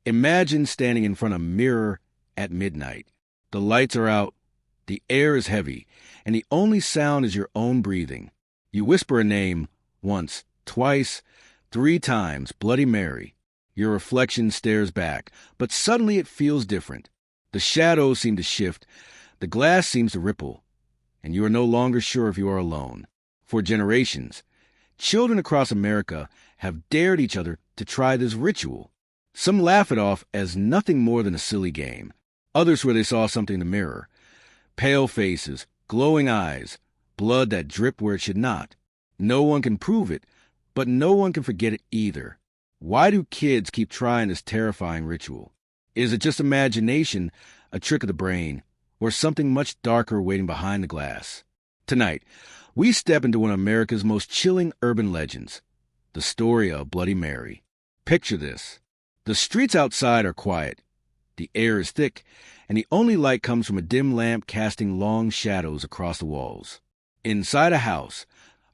Imagine standing in front of a mirror at midnight. The lights are out, the air is heavy, and the only sound is your own breathing. You whisper a name once, twice, 3 times, Bloody Mary. Your reflection stares back, but suddenly it feels different. The shadows seem to shift, the glass seems to ripple, and you are no longer sure if you are alone. For generations, children across America have dared each other to try this ritual. Some laugh it off as nothing more than a silly game. Others swear they saw something in the mirror. Pale faces, glowing eyes, blood that dripped where it should not. No one can prove it, but no one can forget it either. Why do kids keep trying this terrifying ritual? Is it just imagination, a trick of the brain, or something much darker waiting behind the glass? Tonight, we step into one of America's most chilling urban legends, the story of Bloody Mary. Picture this. The streets outside are quiet. The air is thick, and the only light comes from a dim lamp casting long shadows across the walls. Inside a house,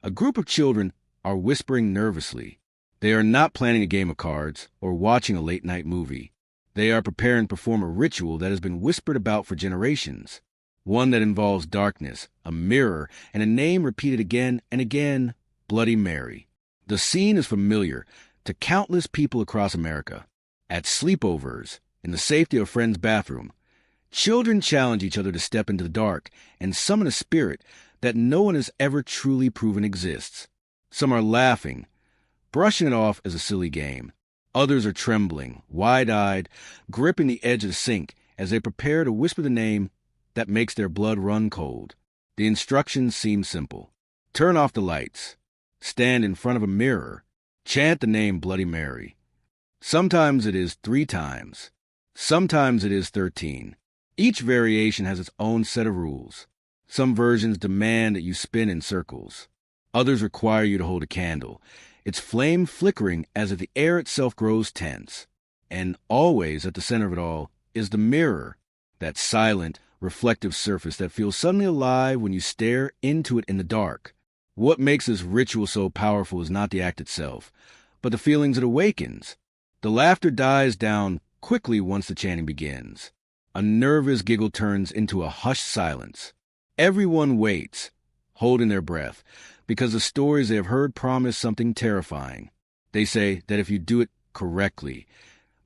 a group of children are whispering nervously. They are not planning a game of cards or watching a late-night movie. They are preparing to perform a ritual that has been whispered about for generations. One that involves darkness, a mirror, and a name repeated again and again, Bloody Mary. The scene is familiar to countless people across America. At sleepovers, in the safety of a friend's bathroom, children challenge each other to step into the dark and summon a spirit that no one has ever truly proven exists. Some are laughing, brushing it off as a silly game. Others are trembling, wide-eyed, gripping the edge of the sink as they prepare to whisper the name that makes their blood run cold. The instructions seem simple. Turn off the lights. Stand in front of a mirror. Chant the name Bloody Mary. Sometimes it is 3 times. Sometimes it is 13. Each variation has its own set of rules. Some versions demand that you spin in circles. Others require you to hold a candle, its flame flickering as if the air itself grows tense. And always at the center of it all is the mirror, that silent, reflective surface that feels suddenly alive when you stare into it in the dark. What makes this ritual so powerful is not the act itself, but the feelings it awakens. The laughter dies down quickly once the chanting begins. A nervous giggle turns into a hushed silence. Everyone waits, holding their breath, because the stories they have heard promise something terrifying. They say that if you do it correctly,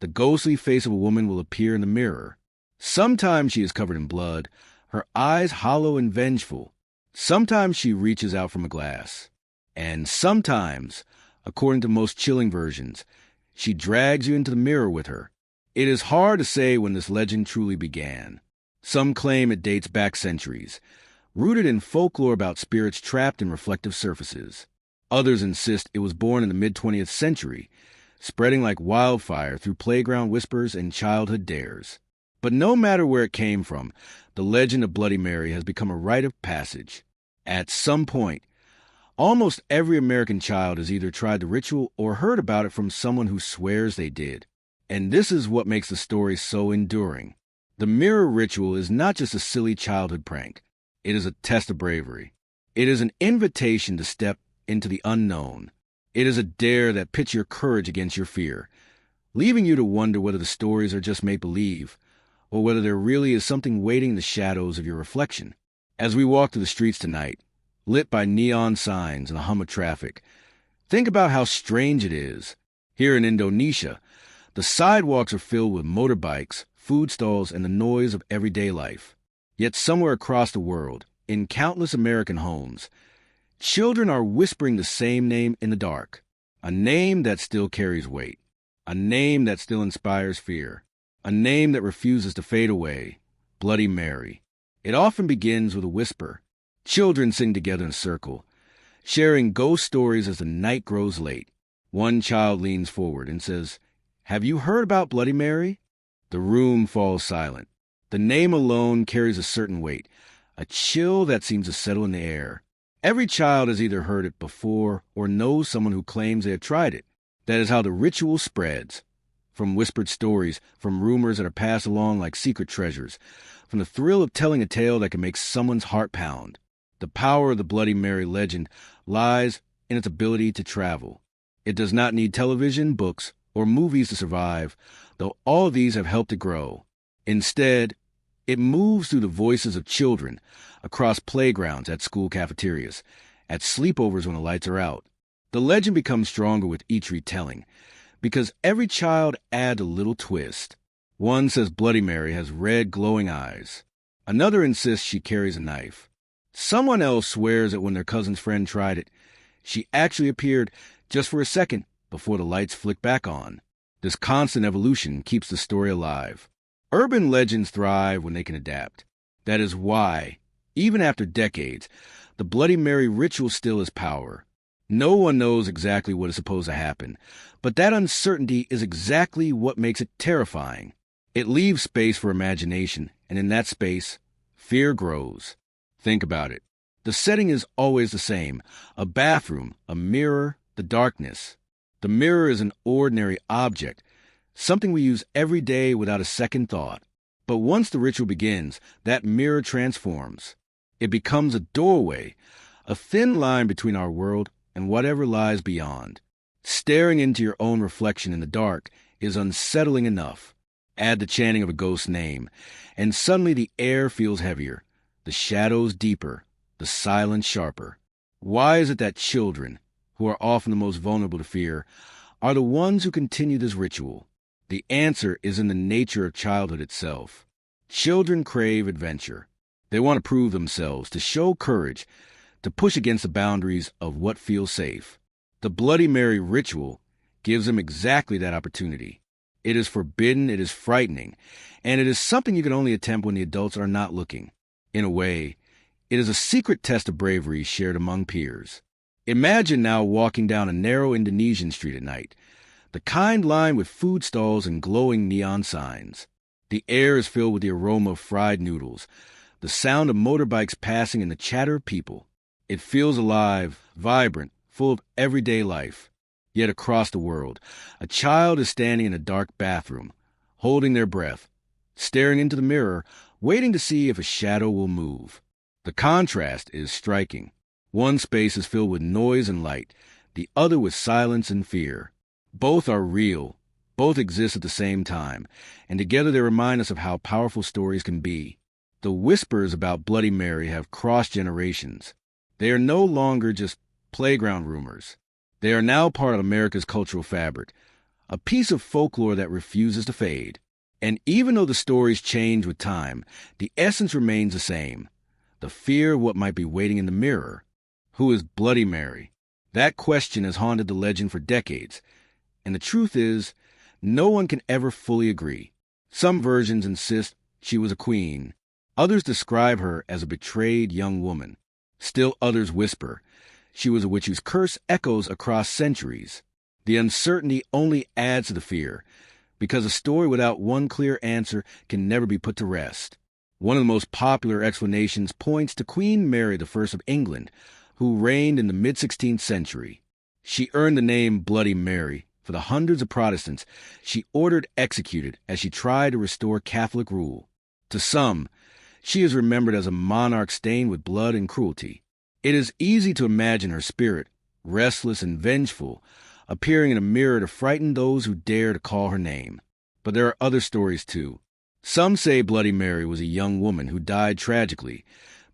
the ghostly face of a woman will appear in the mirror. Sometimes she is covered in blood, her eyes hollow and vengeful. Sometimes she reaches out from a glass. And sometimes, according to most chilling versions, she drags you into the mirror with her. It is hard to say when this legend truly began. Some claim it dates back centuries, rooted in folklore about spirits trapped in reflective surfaces. Others insist it was born in the mid-20th century, spreading like wildfire through playground whispers and childhood dares. But no matter where it came from, the legend of Bloody Mary has become a rite of passage. At some point, almost every American child has either tried the ritual or heard about it from someone who swears they did. And this is what makes the story so enduring. The mirror ritual is not just a silly childhood prank. It is a test of bravery. It is an invitation to step into the unknown. It is a dare that pits your courage against your fear, leaving you to wonder whether the stories are just make-believe, or whether there really is something waiting in the shadows of your reflection. As we walk through the streets tonight, lit by neon signs and the hum of traffic, think about how strange it is. Here in Indonesia, the sidewalks are filled with motorbikes, food stalls, and the noise of everyday life. Yet somewhere across the world, in countless American homes, children are whispering the same name in the dark, a name that still carries weight, a name that still inspires fear, a name that refuses to fade away, Bloody Mary. It often begins with a whisper. Children sing together in a circle, sharing ghost stories as the night grows late. One child leans forward and says, "Have you heard about Bloody Mary?" The room falls silent. The name alone carries a certain weight, a chill that seems to settle in the air. Every child has either heard it before or knows someone who claims they have tried it. That is how the ritual spreads. From whispered stories, from rumors that are passed along like secret treasures, from the thrill of telling a tale that can make someone's heart pound. The power of the Bloody Mary legend lies in its ability to travel. It does not need television, books, or movies to survive, though all of these have helped it grow. Instead, it moves through the voices of children, across playgrounds, at school cafeterias, at sleepovers when the lights are out. The legend becomes stronger with each retelling, because every child adds a little twist. One says Bloody Mary has red, glowing eyes. Another insists she carries a knife. Someone else swears that when their cousin's friend tried it, she actually appeared just for a second before the lights flick back on. This constant evolution keeps the story alive. Urban legends thrive when they can adapt. That is why, even after decades, the Bloody Mary ritual still has power. No one knows exactly what is supposed to happen, but that uncertainty is exactly what makes it terrifying. It leaves space for imagination, and in that space, fear grows. Think about it. The setting is always the same: a bathroom, a mirror, the darkness. The mirror is an ordinary object, something we use every day without a second thought. But once the ritual begins, that mirror transforms. It becomes a doorway, a thin line between our world and whatever lies beyond. Staring into your own reflection in the dark is unsettling enough. Add the chanting of a ghost's name, and suddenly the air feels heavier, the shadows deeper, the silence sharper. Why is it that children, who are often the most vulnerable to fear, are the ones who continue this ritual? The answer is in the nature of childhood itself. Children crave adventure. They want to prove themselves, to show courage, to push against the boundaries of what feels safe. The Bloody Mary ritual gives them exactly that opportunity. It is forbidden, it is frightening, and it is something you can only attempt when the adults are not looking. In a way, it is a secret test of bravery shared among peers. Imagine now walking down a narrow Indonesian street at night, the kind lined with food stalls and glowing neon signs. The air is filled with the aroma of fried noodles, the sound of motorbikes passing, and the chatter of people. It feels alive, vibrant, full of everyday life. Yet across the world, a child is standing in a dark bathroom, holding their breath, staring into the mirror, waiting to see if a shadow will move. The contrast is striking. One space is filled with noise and light, the other with silence and fear. Both are real, both exist at the same time, and together they remind us of how powerful stories can be. The whispers about Bloody Mary have crossed generations. They are no longer just playground rumors. They are now part of America's cultural fabric, a piece of folklore that refuses to fade. And even though the stories change with time, the essence remains the same: the fear of what might be waiting in the mirror. Who is Bloody Mary? That question has haunted the legend for decades, and the truth is, no one can ever fully agree. Some versions insist she was a queen. Others describe her as a betrayed young woman. Still others whisper she was a witch whose curse echoes across centuries. The uncertainty only adds to the fear, because a story without one clear answer can never be put to rest. One of the most popular explanations points to Queen Mary I of England, who reigned in the mid-16th century. She earned the name Bloody Mary for the hundreds of Protestants she ordered executed as she tried to restore Catholic rule. To some, she is remembered as a monarch stained with blood and cruelty. It is easy to imagine her spirit, restless and vengeful, appearing in a mirror to frighten those who dare to call her name. But there are other stories too. Some say Bloody Mary was a young woman who died tragically,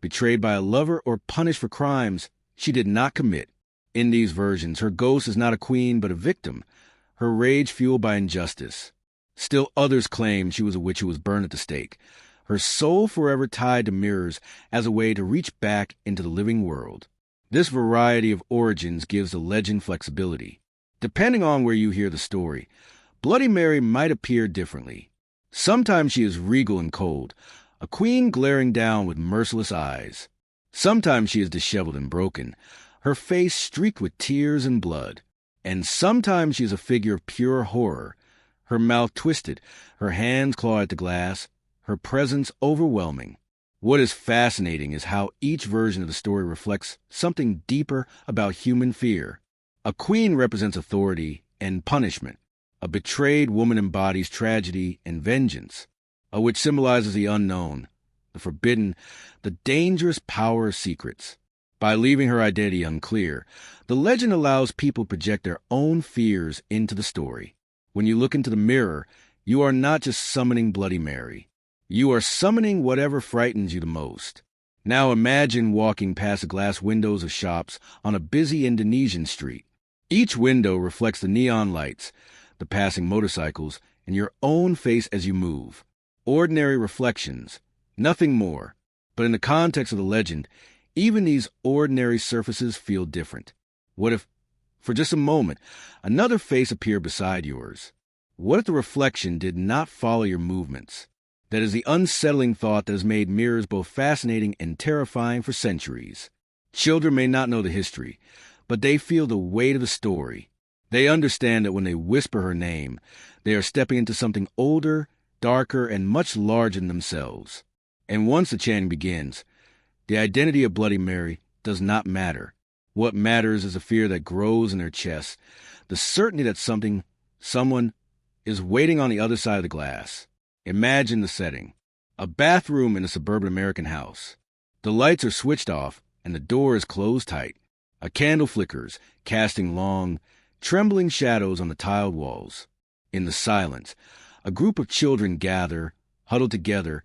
betrayed by a lover or punished for crimes she did not commit. In these versions, her ghost is not a queen but a victim, her rage fueled by injustice. Still others claim she was a witch who was burned at the stake, her soul forever tied to mirrors as a way to reach back into the living world. This variety of origins gives the legend flexibility. Depending on where you hear the story, Bloody Mary might appear differently. Sometimes she is regal and cold, a queen glaring down with merciless eyes. Sometimes she is disheveled and broken, her face streaked with tears and blood. And sometimes she is a figure of pure horror, her mouth twisted, her hands clawed at the glass, her presence overwhelming. What is fascinating is how each version of the story reflects something deeper about human fear. A queen represents authority and punishment. A betrayed woman embodies tragedy and vengeance. A witch symbolizes the unknown, the forbidden, the dangerous power of secrets. By leaving her identity unclear, the legend allows people to project their own fears into the story. When you look into the mirror, You are not just summoning Bloody Mary. You are summoning whatever frightens you the most. Now imagine walking past the glass windows of shops on a busy Indonesian street. Each window reflects the neon lights, the passing motorcycles, and your own face as you move. Ordinary reflections, nothing more. But in the context of the legend, even these ordinary surfaces feel different. What if, for just a moment, another face appeared beside yours? What if the reflection did not follow your movements? That is the unsettling thought that has made mirrors both fascinating and terrifying for centuries. Children may not know the history, but they feel the weight of the story. They understand that when they whisper her name, they are stepping into something older, darker, and much larger than themselves. And once the chanting begins, the identity of Bloody Mary does not matter. What matters is the fear that grows in their chest, the certainty that someone, is waiting on the other side of the glass. Imagine the setting. A bathroom in a suburban American house. The lights are switched off and the door is closed tight. A candle flickers, casting long, trembling shadows on the tiled walls. In the silence, a group of children gather, huddled together,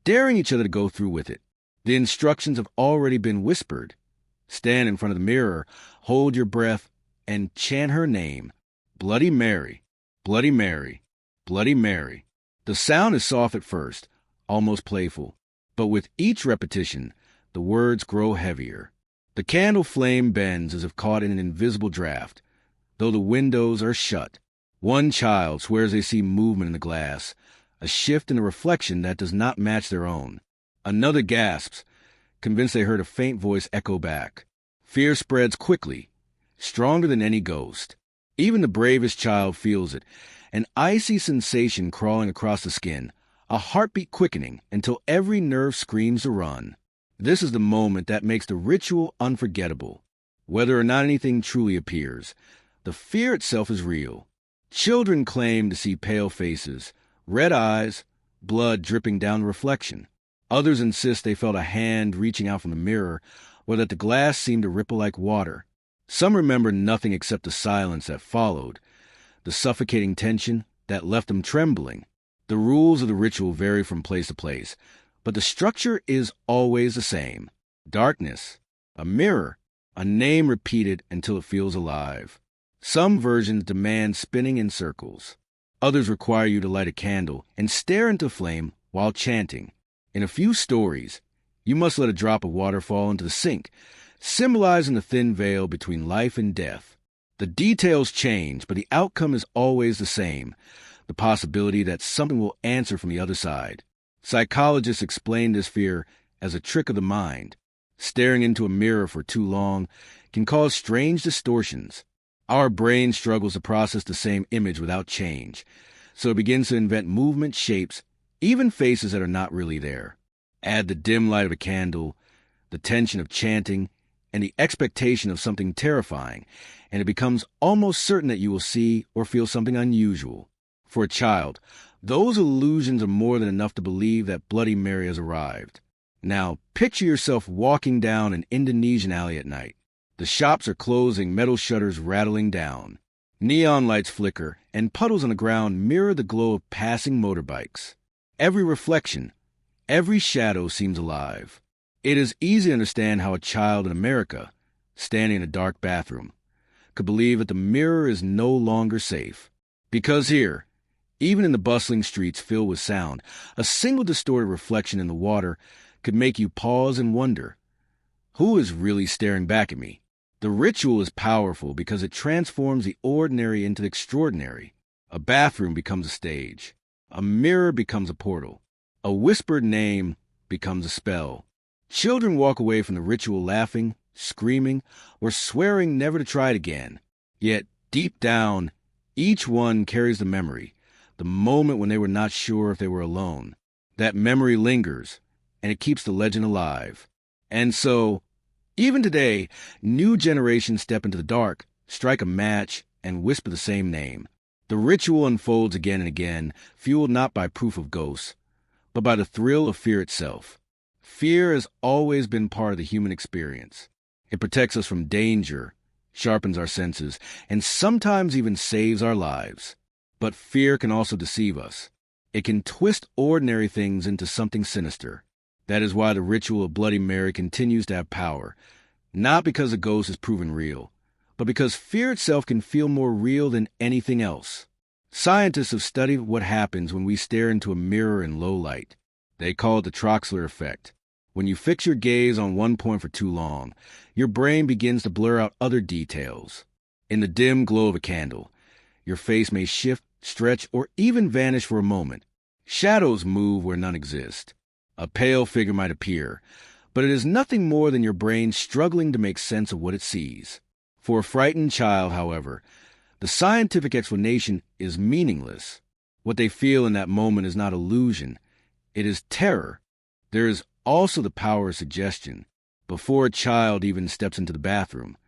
daring each other to go through with it. The instructions have already been whispered. Stand in front of the mirror, hold your breath, and chant her name. Bloody Mary, Bloody Mary, Bloody Mary. The sound is soft at first, almost playful, but with each repetition, the words grow heavier. The candle flame bends as if caught in an invisible draft, though the windows are shut. One child swears they see movement in the glass, a shift in the reflection that does not match their own. Another gasps, convinced they heard a faint voice echo back. Fear spreads quickly, stronger than any ghost. Even the bravest child feels it, an icy sensation crawling across the skin, a heartbeat quickening until every nerve screams to run. This is the moment that makes the ritual unforgettable. Whether or not anything truly appears, the fear itself is real. Children claim to see pale faces, red eyes, blood dripping down the reflection. Others insist they felt a hand reaching out from the mirror, or that the glass seemed to ripple like water. Some remember nothing except the silence that followed, the suffocating tension that left them trembling. The rules of the ritual vary from place to place, but the structure is always the same. Darkness, a mirror, a name repeated until it feels alive. Some versions demand spinning in circles. Others require you to light a candle and stare into flame while chanting. In a few stories, you must let a drop of water fall into the sink, symbolizing the thin veil between life and death. The details change, but the outcome is always the same, the possibility that something will answer from the other side. Psychologists explain this fear as a trick of the mind. Staring into a mirror for too long can cause strange distortions. Our brain struggles to process the same image without change, so it begins to invent movement, shapes, even faces that are not really there. Add the dim light of a candle, the tension of chanting, and the expectation of something terrifying, and it becomes almost certain that you will see or feel something unusual. For a child, those illusions are more than enough to believe that Bloody Mary has arrived. Now, picture yourself walking down an Indonesian alley at night. The shops are closing, metal shutters rattling down. Neon lights flicker, and puddles on the ground mirror the glow of passing motorbikes. Every reflection, every shadow seems alive. It is easy to understand how a child in America, standing in a dark bathroom, could believe that the mirror is no longer safe. Because here, even in the bustling streets filled with sound, a single distorted reflection in the water could make you pause and wonder, who is really staring back at me? The ritual is powerful because it transforms the ordinary into the extraordinary. A bathroom becomes a stage. A mirror becomes a portal. A whispered name becomes a spell. Children walk away from the ritual laughing, screaming, or swearing never to try it again. Yet, deep down, each one carries the memory, the moment when they were not sure if they were alone. That memory lingers, and it keeps the legend alive. And so, even today, new generations step into the dark, strike a match, and whisper the same name. The ritual unfolds again and again, fueled not by proof of ghosts, but by the thrill of fear itself. Fear has always been part of the human experience. It protects us from danger, sharpens our senses, and sometimes even saves our lives. But fear can also deceive us. It can twist ordinary things into something sinister. That is why the ritual of Bloody Mary continues to have power, not because a ghost is proven real, but because fear itself can feel more real than anything else. Scientists have studied what happens when we stare into a mirror in low light. They call it the Troxler effect. When you fix your gaze on one point for too long, your brain begins to blur out other details. In the dim glow of a candle, your face may shift, stretch, or even vanish for a moment. Shadows move where none exist. A pale figure might appear, but it is nothing more than your brain struggling to make sense of what it sees. For a frightened child, however, the scientific explanation is meaningless. What they feel in that moment is not illusion. It is terror. There is also the power of suggestion. Before a child even steps into the bathroom,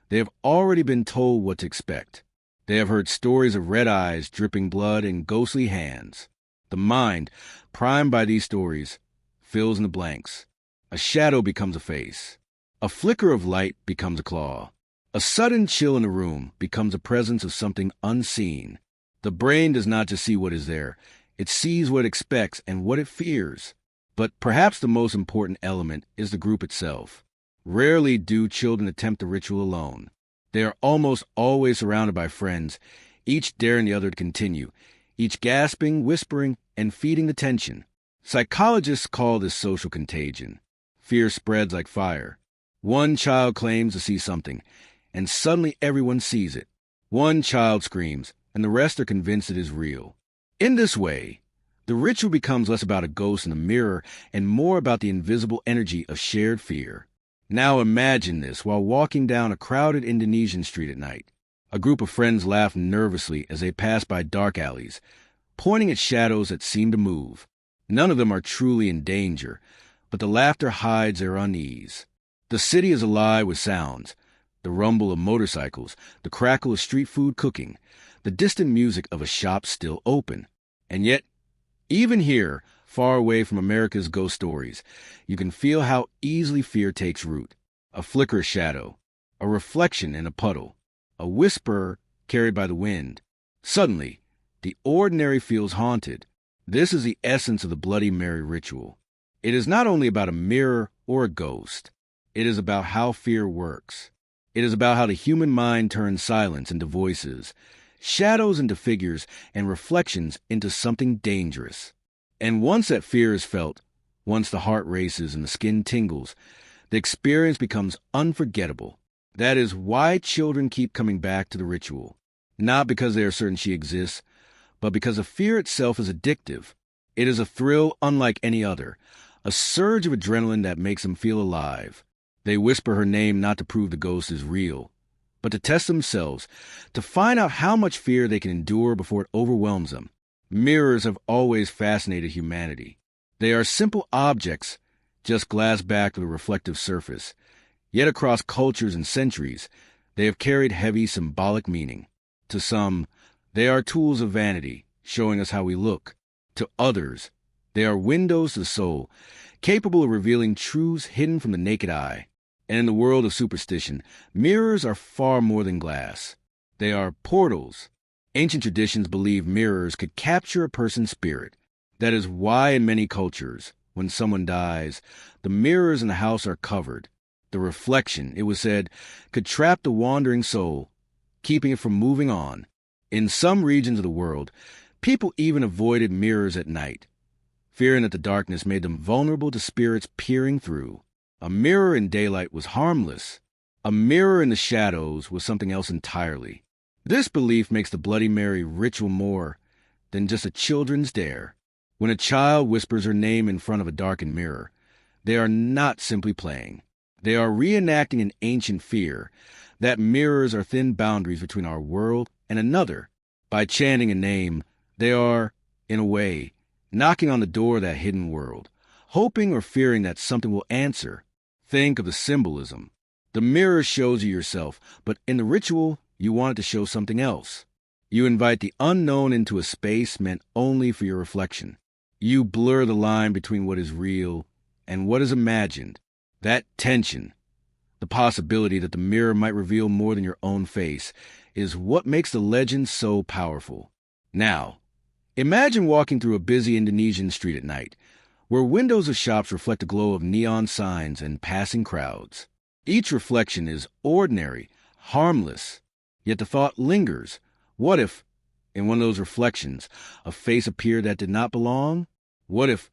they have already been told what to expect. They have heard stories of red eyes, dripping blood, and ghostly hands. The mind, primed by these stories, fills in the blanks. A shadow becomes a face. A flicker of light becomes a claw. A sudden chill in the room becomes a presence of something unseen. The brain does not just see what is there. It sees what it expects and what it fears. But perhaps the most important element is the group itself. Rarely do children attempt the ritual alone. They are almost always surrounded by friends, each daring the other to continue, each gasping, whispering, and feeding the tension. Psychologists call this social contagion. Fear spreads like fire. One child claims to see something, and suddenly everyone sees it. One child screams, and the rest are convinced it is real. In this way, the ritual becomes less about a ghost in a mirror and more about the invisible energy of shared fear. Now imagine this while walking down a crowded Indonesian street at night. A group of friends laugh nervously as they pass by dark alleys, pointing at shadows that seem to move. None of them are truly in danger, but the laughter hides their unease. The city is alive with sounds, the rumble of motorcycles, the crackle of street food cooking, the distant music of a shop still open. And yet, even here, far away from America's ghost stories, you can feel how easily fear takes root. A flicker of shadow, a reflection in a puddle, a whisper carried by the wind. Suddenly, the ordinary feels haunted. This is the essence of the Bloody Mary ritual. It is not only about a mirror or a ghost. It is about how fear works. It is about how the human mind turns silence into voices, shadows into figures, and reflections into something dangerous. And once that fear is felt, once the heart races and the skin tingles, the experience becomes unforgettable. That is why children keep coming back to the ritual. Not because they are certain she exists, but because the fear itself is addictive. It is a thrill unlike any other, a surge of adrenaline that makes them feel alive. They whisper her name not to prove the ghost is real, but to test themselves, to find out how much fear they can endure before it overwhelms them. Mirrors have always fascinated humanity. They are simple objects, just glass backed with a reflective surface. Yet across cultures and centuries, they have carried heavy symbolic meaning. To some, they are tools of vanity, showing us how we look. To others, they are windows to the soul, capable of revealing truths hidden from the naked eye. And in the world of superstition, mirrors are far more than glass. They are portals. Ancient traditions believe mirrors could capture a person's spirit. That is why in many cultures, when someone dies, the mirrors in the house are covered. The reflection, it was said, could trap the wandering soul, keeping it from moving on. In some regions of the world, people even avoided mirrors at night, fearing that the darkness made them vulnerable to spirits peering through. A mirror in daylight was harmless. A mirror in the shadows was something else entirely. This belief makes the Bloody Mary ritual more than just a children's dare. When a child whispers her name in front of a darkened mirror, they are not simply playing. They are reenacting an ancient fear that mirrors are thin boundaries between our world and another. By chanting a name, they are, in a way, knocking on the door of that hidden world, hoping or fearing that something will answer. Think of the symbolism. The mirror shows you yourself, but in the ritual, you want it to show something else. You invite the unknown into a space meant only for your reflection. You blur the line between what is real and what is imagined. That tension, the possibility that the mirror might reveal more than your own face, is what makes the legend so powerful. Now, imagine walking through a busy Indonesian street at night, where windows of shops reflect a glow of neon signs and passing crowds. Each reflection is ordinary, harmless, yet the thought lingers. What if, in one of those reflections, a face appeared that did not belong? What if,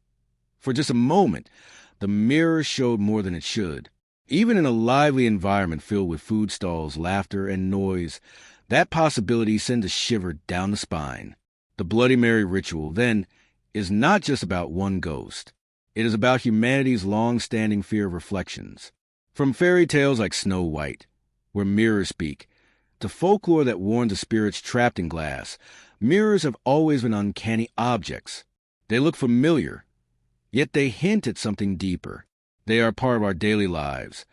for just a moment, the mirror showed more than it should? Even in a lively environment filled with food stalls, laughter, and noise, that possibility sends a shiver down the spine. The Bloody Mary ritual, then, is not just about one ghost. It is about humanity's long-standing fear of reflections. From fairy tales like Snow White, where mirrors speak, to folklore that warns of spirits trapped in glass, mirrors have always been uncanny objects. They look familiar, yet they hint at something deeper. They are part of our daily lives,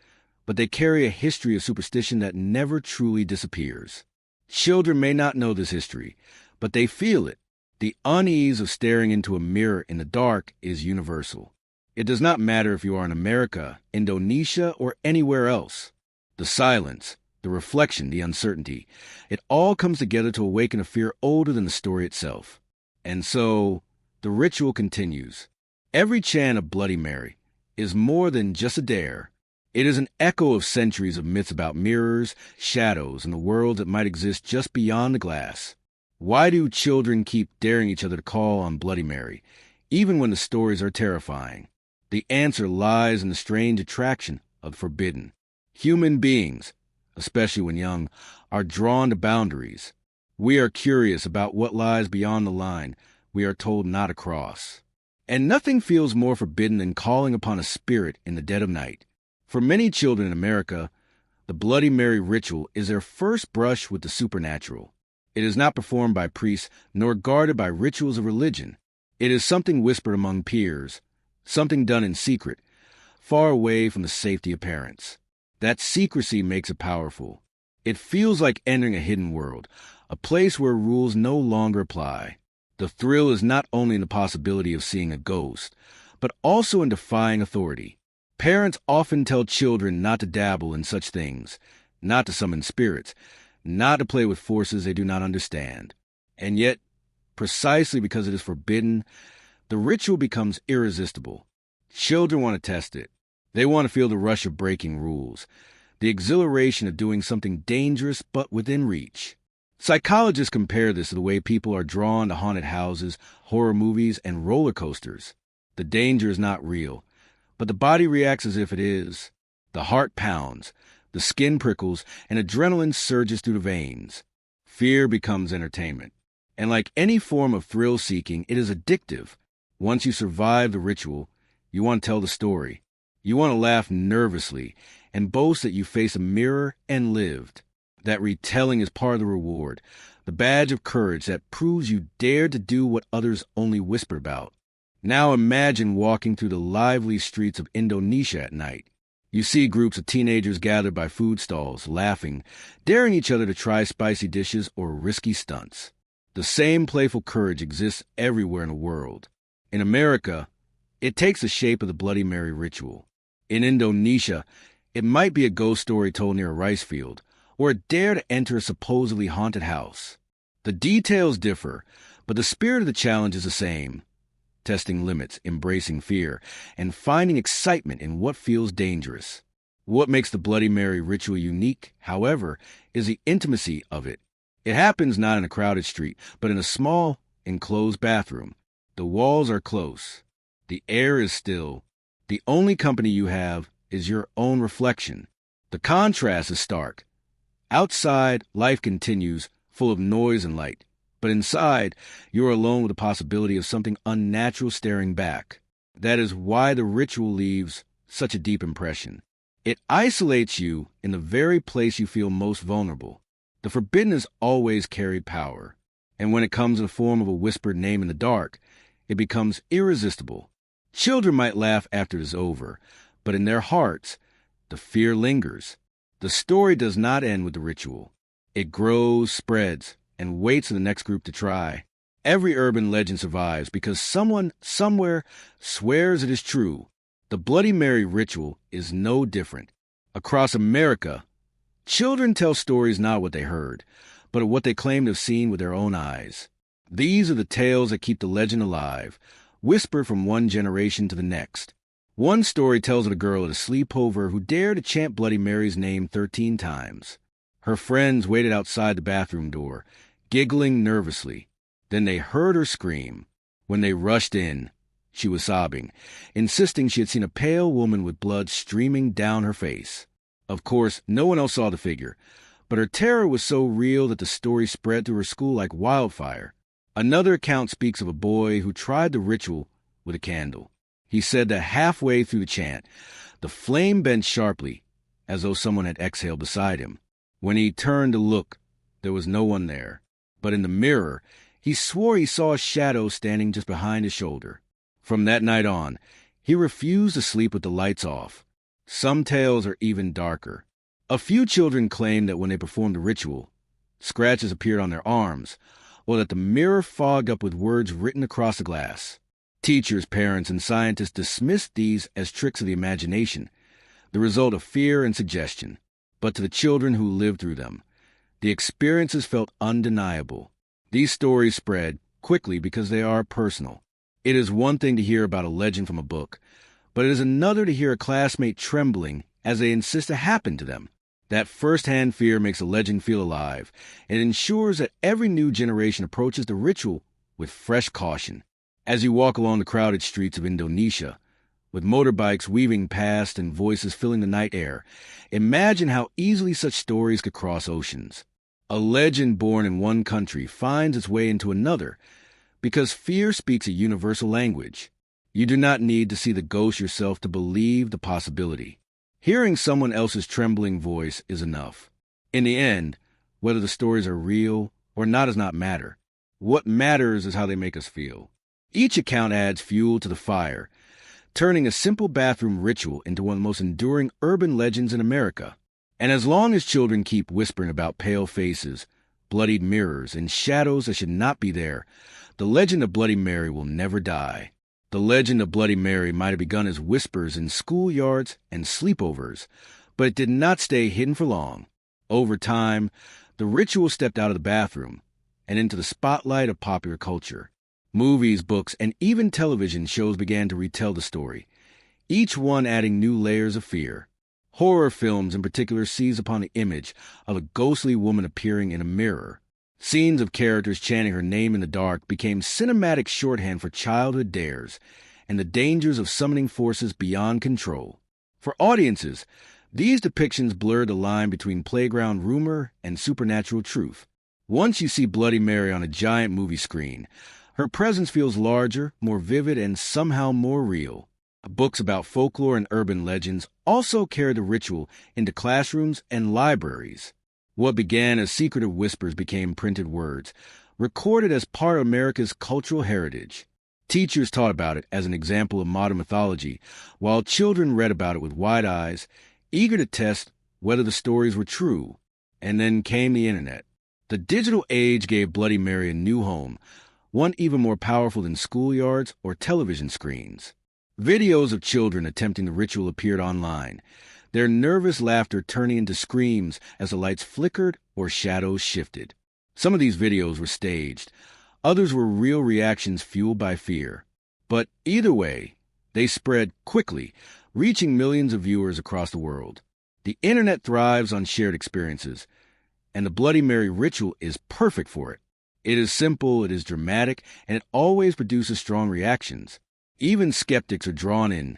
but they carry a history of superstition that never truly disappears. Children may not know this history, but they feel it. The unease of staring into a mirror in the dark is universal. It does not matter if you are in America, Indonesia, or anywhere else. The silence, the reflection, the uncertainty, it all comes together to awaken a fear older than the story itself. And so, the ritual continues. Every chant of Bloody Mary is more than just a dare. It is an echo of centuries of myths about mirrors, shadows, and the world that might exist just beyond the glass. Why do children keep daring each other to call on Bloody Mary, even when the stories are terrifying? The answer lies in the strange attraction of the forbidden. Human beings, especially when young, are drawn to boundaries. We are curious about what lies beyond the line we are told not to cross. And nothing feels more forbidden than calling upon a spirit in the dead of night. For many children in America, the Bloody Mary ritual is their first brush with the supernatural. It is not performed by priests nor guarded by rituals of religion. It is something whispered among peers, something done in secret, far away from the safety of parents. That secrecy makes it powerful. It feels like entering a hidden world, a place where rules no longer apply. The thrill is not only in the possibility of seeing a ghost, but also in defying authority. Parents often tell children not to dabble in such things, not to summon spirits, not to play with forces they do not understand. And yet, precisely because it is forbidden, the ritual becomes irresistible. Children want to test it. They want to feel the rush of breaking rules, the exhilaration of doing something dangerous but within reach. Psychologists compare this to the way people are drawn to haunted houses, horror movies, and roller coasters. The danger is not real, but the body reacts as if it is. The heart pounds, the skin prickles, and adrenaline surges through the veins. Fear becomes entertainment. And like any form of thrill-seeking, it is addictive. Once you survive the ritual, you want to tell the story. You want to laugh nervously and boast that you face a mirror and lived. That retelling is part of the reward, the badge of courage that proves you dared to do what others only whisper about. Now imagine walking through the lively streets of Indonesia at night. You see groups of teenagers gathered by food stalls, laughing, daring each other to try spicy dishes or risky stunts. The same playful courage exists everywhere in the world. In America, it takes the shape of the Bloody Mary ritual. In Indonesia, it might be a ghost story told near a rice field, or a dare to enter a supposedly haunted house. The details differ, but the spirit of the challenge is the same. Testing limits, embracing fear, and finding excitement in what feels dangerous. What makes the Bloody Mary ritual unique, however, is the intimacy of it. It happens not in a crowded street, but in a small, enclosed bathroom. The walls are close. The air is still. The only company you have is your own reflection. The contrast is stark. Outside, life continues, full of noise and light. But inside, you're alone with the possibility of something unnatural staring back. That is why the ritual leaves such a deep impression. It isolates you in the very place you feel most vulnerable. The forbidden has always carried power, and when it comes in the form of a whispered name in the dark, it becomes irresistible. Children might laugh after it is over, but in their hearts, the fear lingers. The story does not end with the ritual. It grows, spreads, and waits for the next group to try. Every urban legend survives because someone, somewhere, swears it is true. The Bloody Mary ritual is no different. Across America, children tell stories not what they heard, but of what they claim to have seen with their own eyes. These are the tales that keep the legend alive, whispered from one generation to the next. One story tells of a girl at a sleepover who dared to chant Bloody Mary's name 13 times. Her friends waited outside the bathroom door, giggling nervously. Then they heard her scream. When they rushed in, she was sobbing, insisting she had seen a pale woman with blood streaming down her face. Of course, no one else saw the figure, but her terror was so real that the story spread through her school like wildfire. Another account speaks of a boy who tried the ritual with a candle. He said that halfway through the chant, the flame bent sharply, as though someone had exhaled beside him. When he turned to look, there was no one there. But in the mirror, he swore he saw a shadow standing just behind his shoulder. From that night on, he refused to sleep with the lights off. Some tales are even darker. A few children claim that when they performed the ritual, scratches appeared on their arms, or that the mirror fogged up with words written across the glass. Teachers, parents, and scientists dismissed these as tricks of the imagination, the result of fear and suggestion. But to the children who lived through them, the experiences felt undeniable. These stories spread quickly because they are personal. It is one thing to hear about a legend from a book, but it is another to hear a classmate trembling as they insist it happened to them. That first-hand fear makes a legend feel alive and ensures that every new generation approaches the ritual with fresh caution. As you walk along the crowded streets of Indonesia, with motorbikes weaving past and voices filling the night air, imagine how easily such stories could cross oceans. A legend born in one country finds its way into another because fear speaks a universal language. You do not need to see the ghost yourself to believe the possibility. Hearing someone else's trembling voice is enough. In the end, whether the stories are real or not does not matter. What matters is how they make us feel. Each account adds fuel to the fire, turning a simple bathroom ritual into one of the most enduring urban legends in America. And as long as children keep whispering about pale faces, bloodied mirrors, and shadows that should not be there, the legend of Bloody Mary will never die. The legend of Bloody Mary might have begun as whispers in schoolyards and sleepovers, but it did not stay hidden for long. Over time, the ritual stepped out of the bathroom and into the spotlight of popular culture. Movies, books, and even television shows began to retell the story, each one adding new layers of fear. Horror films in particular seize upon the image of a ghostly woman appearing in a mirror. Scenes of characters chanting her name in the dark became cinematic shorthand for childhood dares and the dangers of summoning forces beyond control. For audiences, these depictions blurred the line between playground rumor and supernatural truth. Once you see Bloody Mary on a giant movie screen, her presence feels larger, more vivid, and somehow more real. Books about folklore and urban legends also carried the ritual into classrooms and libraries. What began as secretive whispers became printed words, recorded as part of America's cultural heritage. Teachers taught about it as an example of modern mythology, while children read about it with wide eyes, eager to test whether the stories were true. And then came the internet. The digital age gave Bloody Mary a new home, one even more powerful than schoolyards or television screens. Videos of children attempting the ritual appeared online, their nervous laughter turning into screams as the lights flickered or shadows shifted. Some of these videos were staged. Others were real reactions fueled by fear. But either way, they spread quickly, reaching millions of viewers across the world. The internet thrives on shared experiences, and the Bloody Mary ritual is perfect for it. It is simple, it is dramatic, and it always produces strong reactions. Even skeptics are drawn in,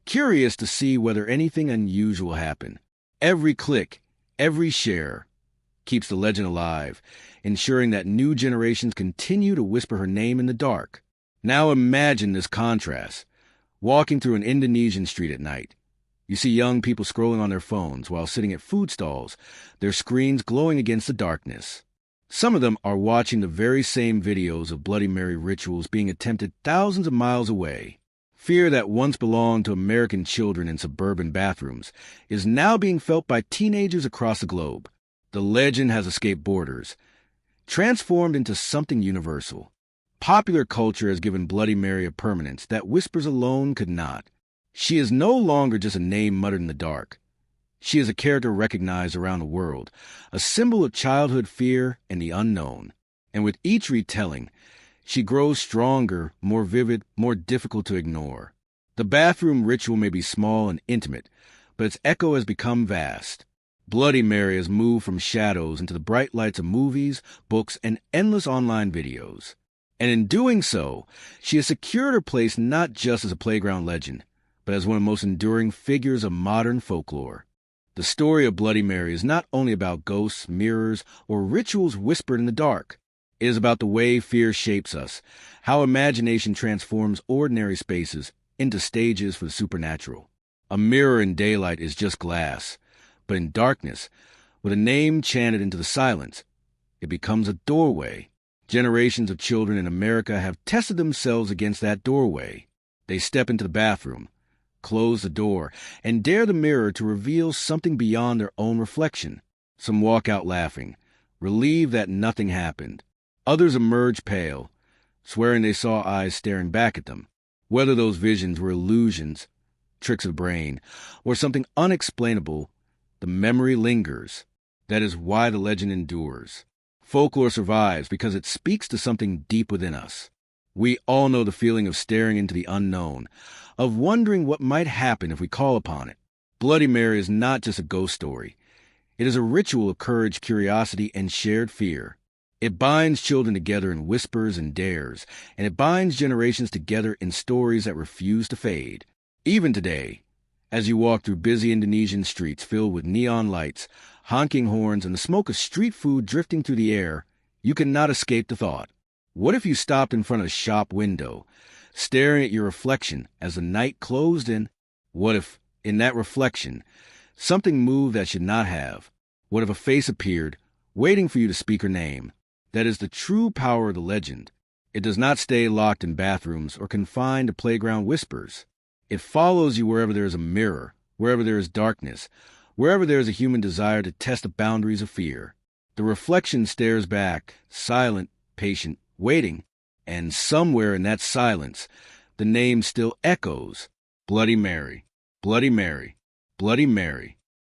curious to see whether anything unusual happened. Every click, every share, keeps the legend alive, ensuring that new generations continue to whisper her name in the dark. Now imagine this contrast. Walking through an Indonesian street at night, you see young people scrolling on their phones while sitting at food stalls, their screens glowing against the darkness. Some of them are watching the very same videos of Bloody Mary rituals being attempted thousands of miles away. Fear that once belonged to American children in suburban bathrooms is now being felt by teenagers across the globe. The legend has escaped borders, transformed into something universal. Popular culture has given Bloody Mary a permanence that whispers alone could not. She is no longer just a name muttered in the dark. She is a character recognized around the world, a symbol of childhood fear and the unknown. And with each retelling, she grows stronger, more vivid, more difficult to ignore. The bathroom ritual may be small and intimate, but its echo has become vast. Bloody Mary has moved from shadows into the bright lights of movies, books, and endless online videos. And in doing so, she has secured her place not just as a playground legend, but as one of the most enduring figures of modern folklore. The story of Bloody Mary is not only about ghosts, mirrors, or rituals whispered in the dark. It is about the way fear shapes us, how imagination transforms ordinary spaces into stages for the supernatural. A mirror in daylight is just glass, but in darkness, with a name chanted into the silence, it becomes a doorway. Generations of children in America have tested themselves against that doorway. They step into the bathroom, close the door, and dare the mirror to reveal something beyond their own reflection. Some walk out laughing, relieved that nothing happened. Others emerge pale, swearing they saw eyes staring back at them. Whether those visions were illusions, tricks of the brain, or something unexplainable, the memory lingers. That is why the legend endures. Folklore survives because it speaks to something deep within us. We all know the feeling of staring into the unknown, of wondering what might happen if we call upon it. Bloody Mary is not just a ghost story. It is a ritual of courage, curiosity, and shared fear. It binds children together in whispers and dares, and it binds generations together in stories that refuse to fade. Even today, as you walk through busy Indonesian streets filled with neon lights, honking horns, and the smoke of street food drifting through the air, you cannot escape the thought. What if you stopped in front of a shop window, staring at your reflection as the night closed in? What if, in that reflection, something moved that should not have? What if a face appeared, waiting for you to speak her name? That is the true power of the legend. It does not stay locked in bathrooms or confined to playground whispers. It follows you wherever there is a mirror, wherever there is darkness, wherever there is a human desire to test the boundaries of fear. The reflection stares back, silent, patient, waiting, and somewhere in that silence, the name still echoes, Bloody Mary, Bloody Mary, Bloody Mary.